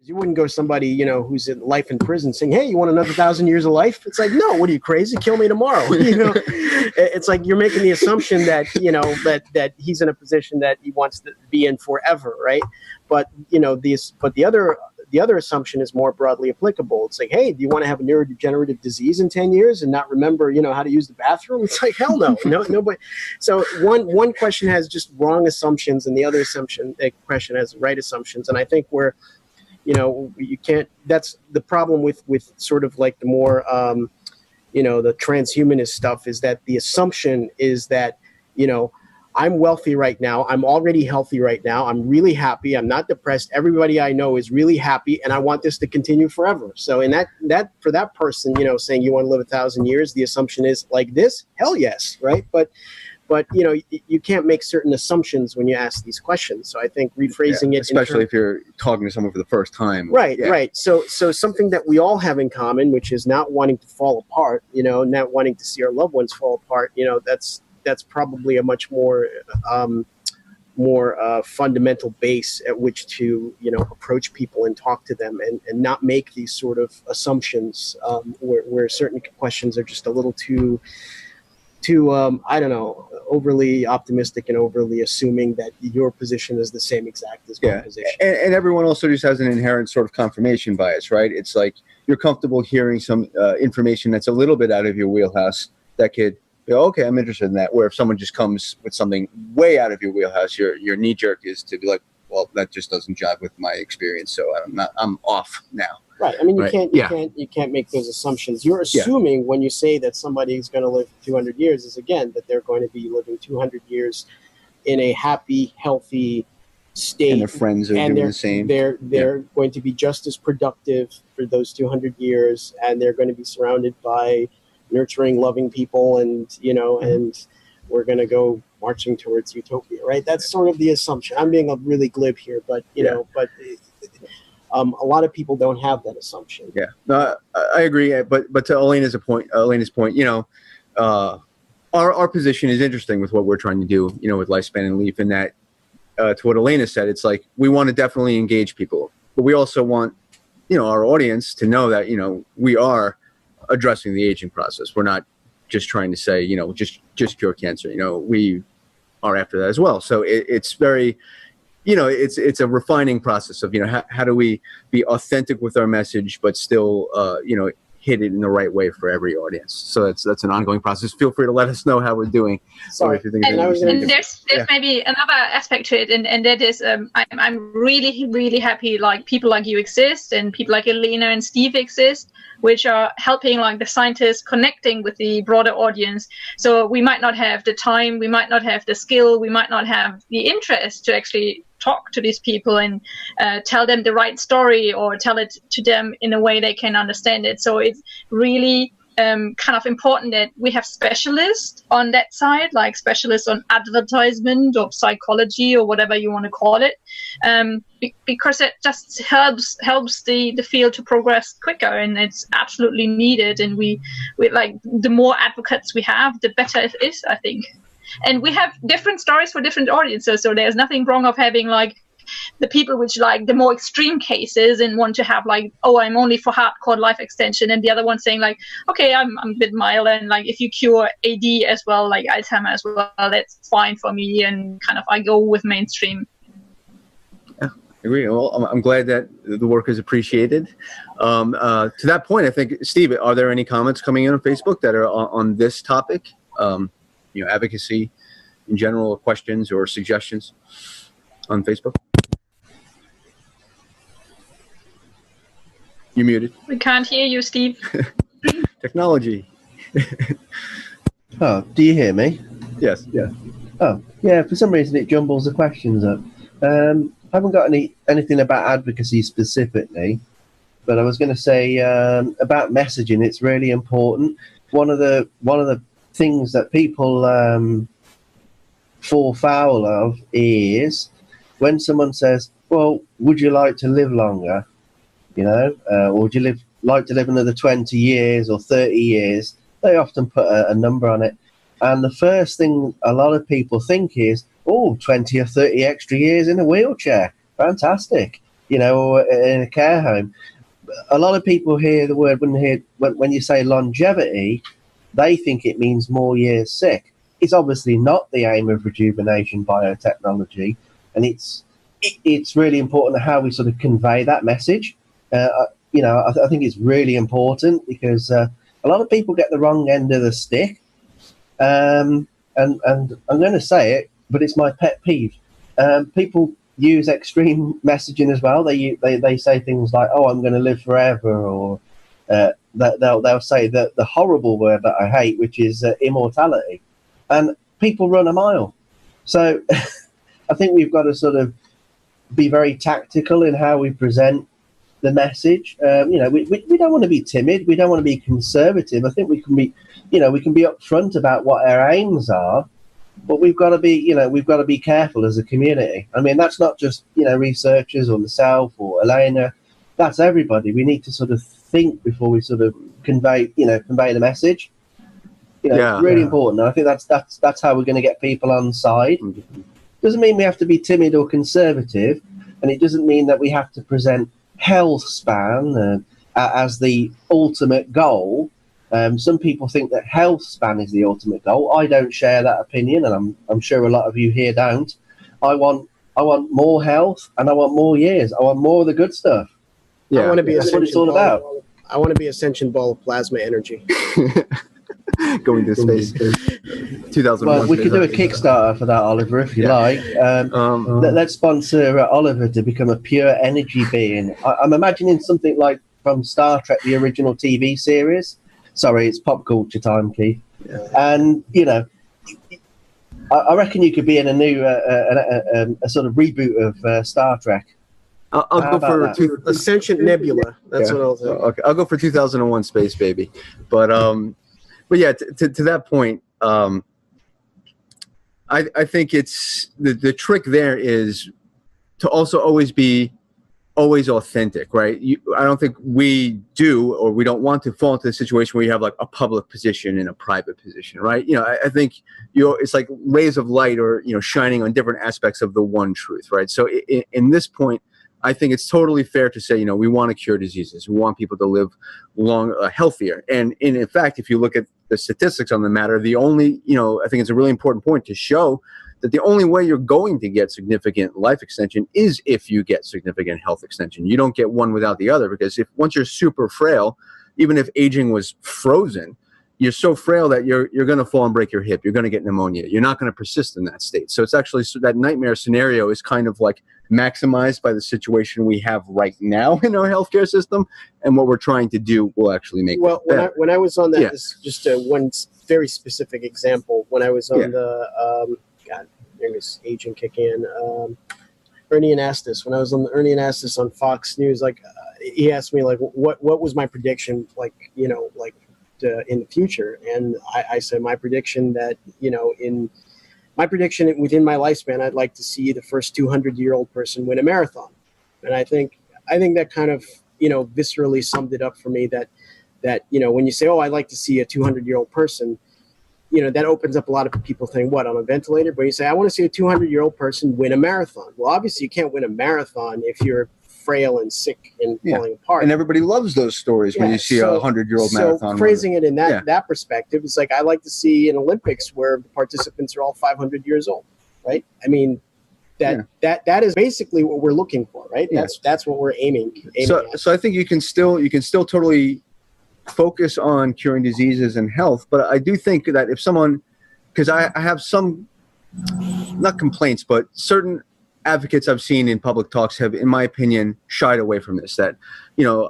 You wouldn't go to somebody, who's in life in prison saying, hey, you want another 1,000 years of life? It's like, no, what are you, crazy? Kill me tomorrow. It's like you're making the assumption that, that he's in a position that he wants to be in forever, right? But, the other assumption is more broadly applicable. It's like, hey, do you want to have a neurodegenerative disease in 10 years and not remember, how to use the bathroom? It's like, hell no. Nobody. So one question has just wrong assumptions, and the other question has right assumptions. And I think you can't, that's the problem with sort of like the more, the transhumanist stuff, is that the assumption is that, I'm wealthy right now. I'm already healthy right now. I'm really happy. I'm not depressed. Everybody I know is really happy, and I want this to continue forever. So in that for that person, saying you want to live 1,000 years, the assumption is like this, hell yes, right? But you can't make certain assumptions when you ask these questions. So I think rephrasing it, especially if you're talking to someone for the first time, right? So something that we all have in common, which is not wanting to fall apart, not wanting to see our loved ones fall apart. That's probably a much more fundamental base at which to approach people and talk to them, and not make these sort of assumptions where certain questions are just a little too I don't know, overly optimistic and overly assuming that your position is the same exact as my position. And everyone also just has an inherent sort of confirmation bias, right? It's like you're comfortable hearing some information that's a little bit out of your wheelhouse that could, okay, I'm interested in that. Where if someone just comes with something way out of your wheelhouse, your knee jerk is to be like, well, that just doesn't jive with my experience, so I'm off now. Right. I mean, you can't make those assumptions. You're assuming when you say that somebody is going to live 200 years is, again, that they're going to be living 200 years in a happy, healthy state. And their friends are doing the same. They're going to be just as productive for those 200 years, and they're going to be surrounded by nurturing, loving people, and, and we're going to go marching towards utopia, right? That's sort of the assumption. I'm being really glib here, but, a lot of people don't have that assumption. Yeah, no, I agree. But to Elena's point, our position is interesting with what we're trying to do, with Lifespan and Leaf, and that to what Elena said, it's like we want to definitely engage people, but we also want, our audience to know that, we are addressing the aging process. We're not just trying to say, just cure cancer. We are after that as well. So it's very, it's a refining process of, how do we be authentic with our message, but still, hit it in the right way for every audience. So that's an ongoing process. Feel free to let us know how we're doing. Sorry. If you think and there's maybe another aspect to it, and that is I'm really, really happy like people like you exist, and people like Elena and Steve exist, which are helping like the scientists connecting with the broader audience. So we might not have the time, we might not have the skill, we might not have the interest to actually talk to these people and tell them the right story, or tell it to them in a way they can understand it. So it's really kind of important that we have specialists on that side, like specialists on advertisement or psychology or whatever you want to call it, because it just helps the field to progress quicker, and it's absolutely needed. And we like, the more advocates we have, the better it is, I think. And we have different stories for different audiences, so there's nothing wrong of having like the people which like the more extreme cases and want to have like, oh, I'm only for hardcore life extension, and the other one saying like, okay, I'm a bit milder, and like if you cure AD as well, like Alzheimer as well, that's fine for me, and kind of I go with mainstream. Yeah, I agree. Well, I'm glad that the work is appreciated. To that point, I think, Steve, are there any comments coming in on Facebook that are on this topic? Advocacy in general, or questions or suggestions on Facebook? You're muted. We can't hear you, Steve. Technology. Oh, do you hear me? Yes. Yeah. Oh, yeah. For some reason, it jumbles the questions up. I haven't got anything about advocacy specifically, but I was going to say about messaging. It's really important. One of the things that people fall foul of is when someone says, well, would you like to live longer, or would you like to live another 20 years or 30 years? They often put a number on it, and the first thing a lot of people think is, 20 or 30 extra years in a wheelchair, fantastic. you know, or in a care home. A lot of people hear the word when you say longevity, they think it means more years sick. It's obviously not the aim of rejuvenation biotechnology, and it's really important how we sort of convey that message. You know, I think it's really important because a lot of people get the wrong end of the stick. And I'm going to say it, but it's my pet peeve. People use extreme messaging as well. They say things like, "Oh, I'm going to live forever," or they'll say the horrible word that I hate, which is immortality, and people run a mile. So I think we've got to sort of be very tactical in how we present the message. You know, we don't want to be timid. We don't want to be conservative. I think we can be upfront about what our aims are, but we've got to be careful as a community. I mean, that's not just, you know, researchers or myself or Elena. That's everybody. We need to sort of think before we sort of convey the message. You know, it's really important. And I think that's how we're going to get people on side. Doesn't mean we have to be timid or conservative, and it doesn't mean that we have to present health span as the ultimate goal. Some people think that health span is the ultimate goal. I don't share that opinion, and I'm sure a lot of you here don't. I want more health, and I want more years. I want more of the good stuff. Yeah, I want to be that's what it's all about. I want to be ascension ball of plasma energy. Going to space. 2001. Well, we could do a Kickstarter for that, Oliver, if you like. Let's sponsor Oliver to become a pure energy being. I'm imagining something like from Star Trek, the original TV series. Sorry, it's pop culture time, Keith. Yeah. And, you know, I reckon you could be in a new, a sort of reboot of Star Trek. I'll go for Ascension Nebula. That's what I'll do. Okay, I'll go for 2001 Space Baby. But yeah, to that point, I think it's the trick there is to also always be authentic, right? I don't think we do, or we don't want to fall into the situation where you have like a public position and a private position, right? You know, I think it's like rays of light, or, you know, shining on different aspects of the one truth, right? So in this point, I think it's totally fair to say, you know, we want to cure diseases. We want people to live healthier. And in fact, if you look at the statistics on the matter, the only, you know, I think it's a really important point to show that the only way you're going to get significant life extension is if you get significant health extension. You don't get one without the other, because once you're super frail, even if aging was frozen, you're so frail that you're going to fall and break your hip. You're going to get pneumonia. You're not going to persist in that state. So it's actually, so that nightmare scenario is kind of like maximized by the situation we have right now in our healthcare system, and what we're trying to do will actually make it better. When I was on that, this is just one very specific example. When I was on the there was aging kick in. Ernie Anastas. When I was on the Ernie Anastas on Fox News, like he asked me like what was my prediction, like, you know, like in the future, and I said my prediction that, you know, within my lifespan, I'd like to see the first 200-year-old person win a marathon, and I think that kind of, you know, viscerally summed it up for me. That you know, when you say, oh, I'd like to see a 200-year-old person, you know, that opens up a lot of people saying, what, on a ventilator? But you say, I want to see a 200-year-old person win a marathon. Well, obviously you can't win a marathon if you're frail and sick and falling apart. And everybody loves those stories when you see a 100-year-old marathon. So phrasing it in that perspective, it's like I like to see an Olympics where the participants are all 500 years old, right? I mean, that is basically what we're looking for, right? Yeah. That's what we're aiming at. So I think you can still totally focus on curing diseases and health, but I do think that if someone, because I have some, not complaints, but certain advocates I've seen in public talks have, in my opinion, shied away from this. That, you know,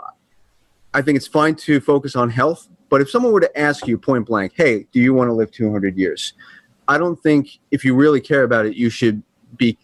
I think it's fine to focus on health, but if someone were to ask you point blank, hey, do you want to live 200 years? I don't think, if you really care about it, you should be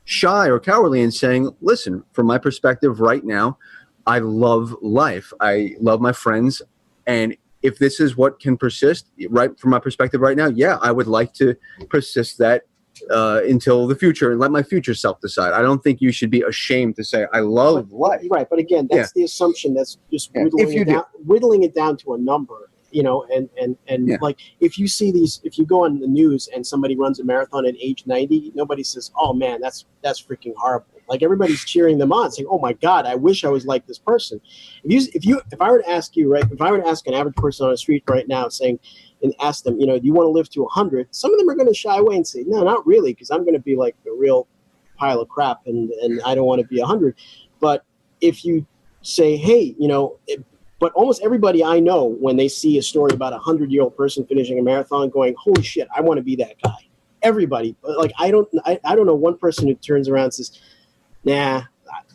shy or cowardly in saying, listen, from my perspective right now, I love life. I love my friends. And if this is what can persist, right, from my perspective right now, yeah, I would like to persist that until the future and let my future self decide. I don't think you should be ashamed to say, I love life. Right, but again, that's the assumption. That's just whittling it down to a number. And Yeah. like, if you go on the news and somebody runs a marathon at age 90, nobody says, oh man, that's freaking horrible. Like, everybody's cheering them on, saying, oh my God, I wish I was like this person. If I were to ask you, right, if I were to ask an average person on the street right now, and ask them, do you want to live to 100? Some of them are going to shy away and say, no, not really, because I'm going to be like a real pile of crap, and I don't want to be 100. But if you say, hey, but almost everybody I know, when they see a story about a 100-year-old person finishing a marathon, going, holy shit, I want to be that guy. Everybody, like, I don't know one person who turns around and says, nah,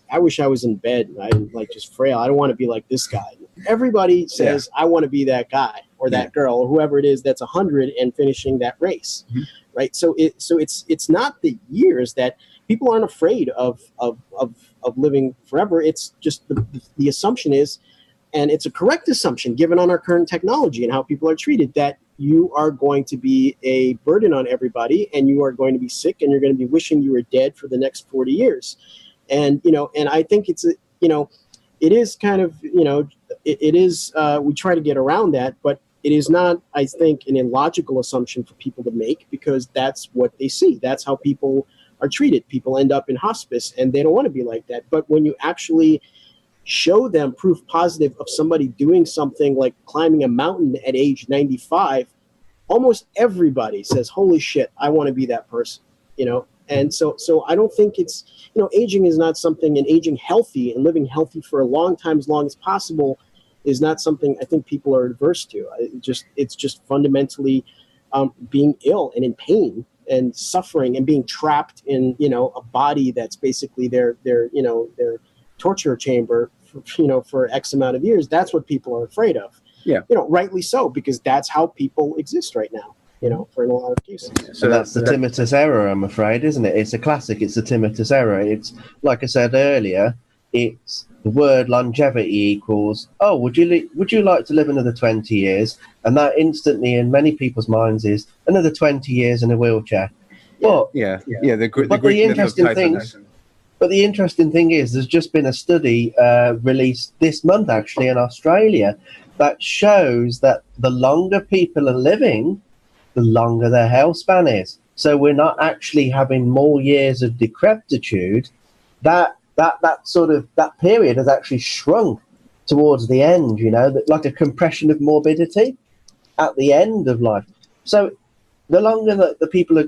I wish I was in bed. I'm like just frail. I don't want to be like this guy. Everybody says, I want to be that guy or that girl or whoever it is that's 100 and finishing that race, right? So it's not the years that people aren't afraid of living forever. It's just the assumption is, and it's a correct assumption given on our current technology and how people are treated, that you are going to be a burden on everybody, and you are going to be sick, and you're going to be wishing you were dead for the next 40 years. And, and I think it is kind of, it is, we try to get around that, but it is not, I think, an illogical assumption for people to make, because that's what they see. That's how people are treated. People end up in hospice, and they don't want to be like that. But when you actually show them proof positive of somebody doing something like climbing a mountain at age 95, almost everybody says, holy shit, I want to be that person, And so I don't think it's, aging is not something, and aging healthy and living healthy for a long time, as long as possible, is not something I think people are adverse to. It's just fundamentally being ill and in pain and suffering and being trapped in, a body that's basically their torture chamber, for X amount of years. That's what people are afraid of. Yeah. Rightly so, because that's how people exist right now, for in a lot of cases. So that's the Timidus error, I'm afraid, isn't it? It's a classic. It's the Timidus error. It's, like I said earlier, it's the word longevity equals, oh, would you like to live another 20 years? And that instantly in many people's minds is another 20 years in a wheelchair. But the Greek But the interesting thing is, there's just been a study released this month, actually, in Australia, that shows that the longer people are living, the longer their health span is. So we're not actually having more years of decrepitude. That period has actually shrunk towards the end, like a compression of morbidity at the end of life. So the longer that the people are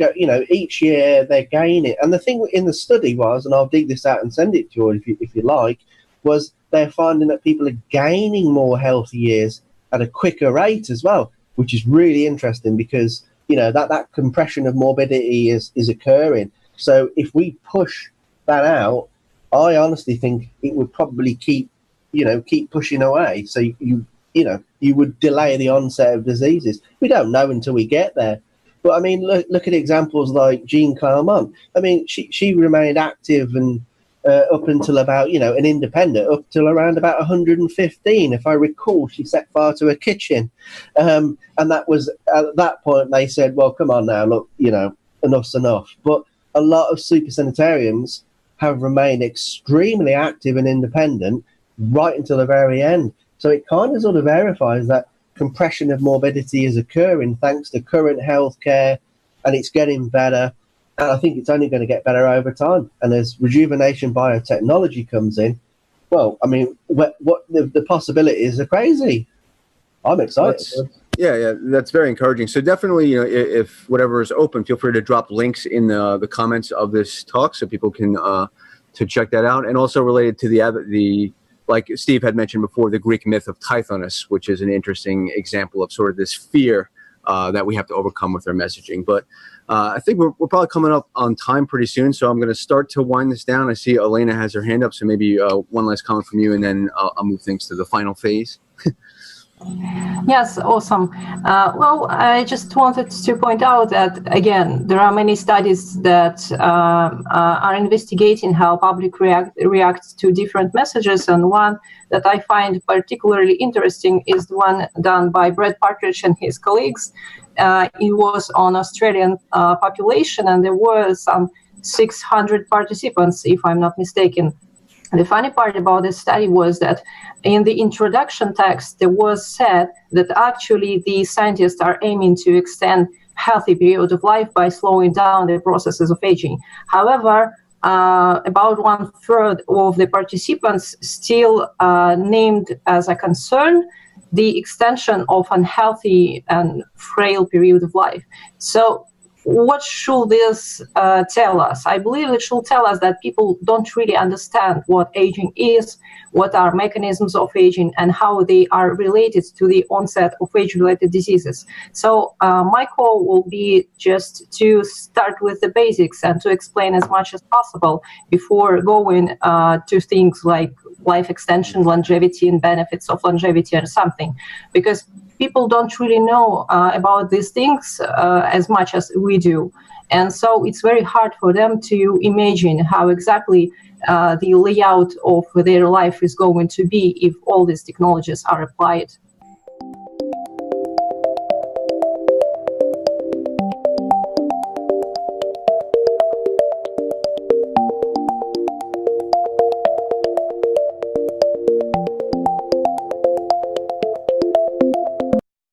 each year they're gaining. And the thing in the study was, and I'll dig this out and send it to you if you like, was they're finding that people are gaining more healthy years at a quicker rate as well, which is really interesting, because that compression of morbidity is occurring. So if we push that out, I honestly think it would probably keep pushing away. So you would delay the onset of diseases. We don't know until we get there. But I mean, look at examples like Jean Claremont. I mean, she remained active and up until about, an independent, up till around about 115. If I recall, she set fire to her kitchen. And that was, at that point, they said, well, come on now, look, enough's enough. But a lot of supersanitarians have remained extremely active and independent right until the very end. So it kind of sort of verifies that compression of morbidity is occurring thanks to current healthcare, and it's getting better. And I think it's only going to get better over time. And as rejuvenation biotechnology comes in, well, I mean, what the possibilities are crazy. I'm excited. That's very encouraging. So definitely, if whatever is open, feel free to drop links in the comments of this talk so people can to check that out. And also related to the like Steve had mentioned before, the Greek myth of Tithonus, which is an interesting example of sort of this fear that we have to overcome with our messaging. But I think we're probably coming up on time pretty soon, so I'm going to start to wind this down. I see Elena has her hand up, so maybe one last comment from you, and then I'll move things to the final phase. Yes, awesome. Well, I just wanted to point out that, again, there are many studies that are investigating how public reacts to different messages, and one that I find particularly interesting is the one done by Brad Partridge and his colleagues. It was on Australian population, and there were some 600 participants, if I'm not mistaken. The funny part about this study was that in the introduction text, there was said that actually the scientists are aiming to extend healthy period of life by slowing down the processes of aging. However, about 1/3 of the participants still named as a concern the extension of unhealthy and frail period of life. So what should this tell us? I believe it should tell us that people don't really understand what aging is, what are mechanisms of aging, and how they are related to the onset of age-related diseases. So my call will be just to start with the basics and to explain as much as possible before going to things like life extension, longevity, and benefits of longevity or something, because people don't really know about these things as much as we do. And so it's very hard for them to imagine how exactly the layout of their life is going to be if all these technologies are applied